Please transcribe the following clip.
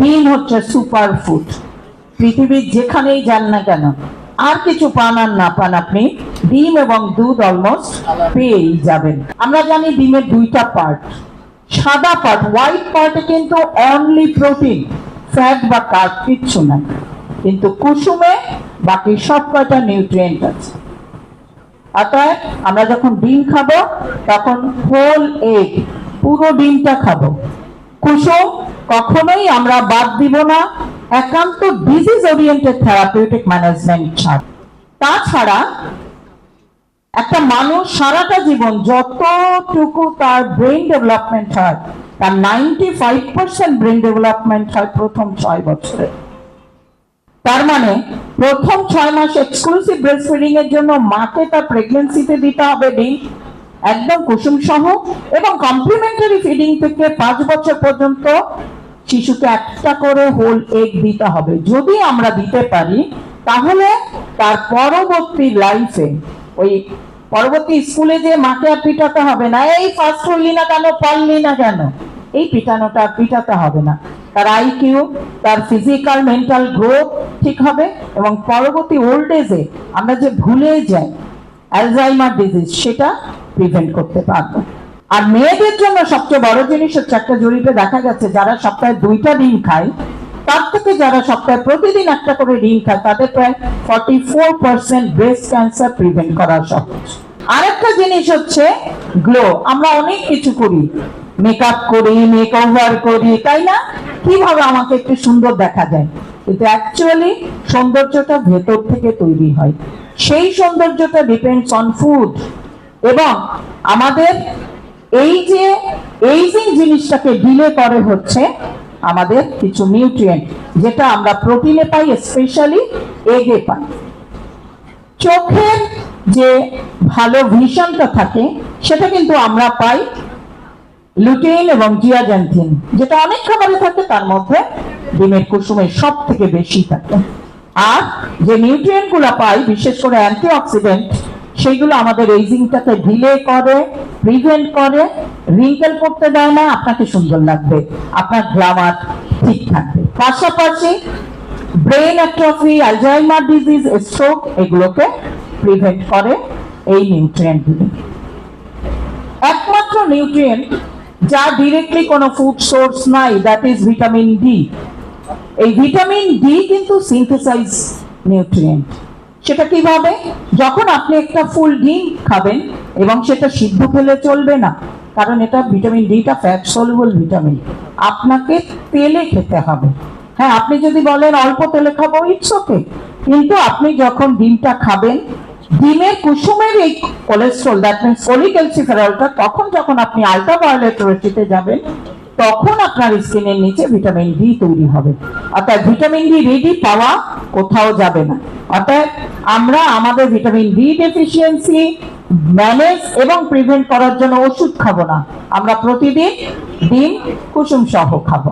ডিম হচ্ছে super food. পৃথিবীর যেখানেই যান না কেন, আর কিছু পান আর না পান, আপনি ডিম এবং দুধ অলমোস্ট পেয়েই যাবেন। আমরা জানি ডিমের দুইটা পার্ট, সাদা পার্ট হোয়াইট পার্টে কিন্তু অনলি প্রোটিন, ফ্যাট বা কার্ব কিচ্ছু না, কিন্তু কুসুমে বাকি সব কয়টা নিউট্রিয়েন্ট আছে। অতএব আমরা যখন ডিম খাবো তখন হোল এগ, পুরো ডিমটা খাবো। কুসুম কখনোই আমরা বাদ দিব না, একান্ত ডিজিজ ওরিয়েন্টেড থেরাপিউটিক ম্যানেজমেন্ট ছাড়া। তাছাড়া একটা মানুষ সারাটা জীবন যতটুকু তার ব্রেন ডেভেলপমেন্ট হয়, তার 95% ব্রেন ডেভেলপমেন্ট হয় প্রথম 6 বছরে। তার মানে প্রথম 6 মাস এক্সক্লুসিভ ব্রেস্ট ফিডিং এর জন্য মাকে তার প্রেগন্যান্সিতে দিতে হবে ডিম একদম কুসুম সহ, এবং কমপ্লিমেন্টারি ফিডিং থেকে 5 বছর পর্যন্ত শিশুকে একটা করে হোল এগ দিতে হবে। যদি আমরা দিতে পারি তাহলে তার পরবর্তী লাইফে, ওই পরবর্তী স্কুলে যে মাকে আর পিটাতে হবে না, এই ফার্স্ট হইলি না কেন, পারলি না কেন, এই পিটানোটা পিটাতে হবে না। তার আইকিউ, তার ফিজিক্যাল মেন্টাল গ্রোথ ঠিক হবে, এবং পরবর্তী ওল্ড এজে আমরা যে ভুলে যাই অ্যালজাইমার ডিজিজ, সেটা প্রিভেন্ট করতে পারবো। আর মেয়েদের জন্য সবচেয়ে বড় জিনিস হচ্ছে, একটা জরিপে দেখা গেছে যারা সপ্তাহে 2টা ডিম খায় তার থেকে যারা সপ্তাহে প্রতিদিন একটা করে ডিম খায় তাদের প্রায় 44% ব্রেস্ট ক্যান্সার প্রিভেন্ট করা সহজ। আরেকটা জিনিস হচ্ছে গ্লো। আমরা অনেক কিছু করি, মেকআপ করি, মেকওভার করি, তাই না? কিভাবে আমাকে একটু সুন্দর দেখা যায়, কিন্তু অ্যাকচুয়ালি সৌন্দর্যটা ভেতর থেকে তৈরি হয়। সেই সৌন্দর্যটা ডিপেন্ডস অন ফুড, এবং আমাদের এই যে এইজিং জিনিসটাকে ডিলে করে হচ্ছে আমাদের কিছু নিউট্রিয়েন্ট, যেটা আমরা প্রোটিনে পাই, স্পেশালি এগে পাই। চোখের যে ভালো ভিশনটা থাকে সেটা কিন্তু আমরা পাই লুটেইন এবং জিয়াজান্থিন, যেটা অনেক খাবারে থাকে, তার মধ্যে ডিমের কুসুমে সব থেকে বেশি থাকে। আর যে নিউট্রিয়েন্ট গুলো পাই, বিশেষ করে অ্যান্টিঅক্সিডেন্ট, সেগুলো আমাদের এইজিংটাকে ডিলে করে, প্রিভেন্ট করে, রিঙ্কেল করতে দেয় না, আপনাকে সুন্দর লাগবে, আপনার গ্ল্যামার ঠিক থাকবে। পাশাপাশি brain atrophy, Alzheimer disease, stroke, এগুলোকে প্রিভেন্ট করে এই নিউট্রিয়েন্টগুলি। একমাত্র নিউট্রিয়েন্ট যা ডিরেক্টলি কোনো ফুড সোর্স নাই, দ্যাট ইজ ভিটামিন ডি। এই ভিটামিন ডি কিন্তু সিনথেসাইজ নিউট্রিয়েন্ট। সেটা কিভাবে? যখন আপনি একটা ফুল ডিম খাবেন, এবং সেটা সিদ্ধ খেলে চলবে না, কারণ এটা ভিটামিন ডিটা ফ্যাট সলুবল ভিটামিন, আপনাকে তেলে খেতে হবে। হ্যাঁ, আপনি যদি বলেন অল্প তেলে খাবো, ইটস ওকে, কিন্তু আপনি যখন ডিমটা খাবেন, ডিমের কুসুমের এই কোলেস্ট্রল, দ্যাট মিন্স কোলিক্যালসিফেরলটা, তখন যখন আপনি আল্ট্রাভায়োলেট রেসিতে যাবেন, তখন আপনার স্কিনের নিচে ভিটামিন ডি তৈরি হবে। অর্থাৎ ভিটামিন ডি রেডি পাওয়া কোথাও যাবে না। অর্থাৎ আমরা আমাদের ভিটামিন ডি ডেফিসিয়েন্সি ম্যানেজ এবং প্রিভেন্ট করার জন্য ওষুধ খাবো না, আমরা প্রতিদিন ডিম কুসুম সহ খাবো।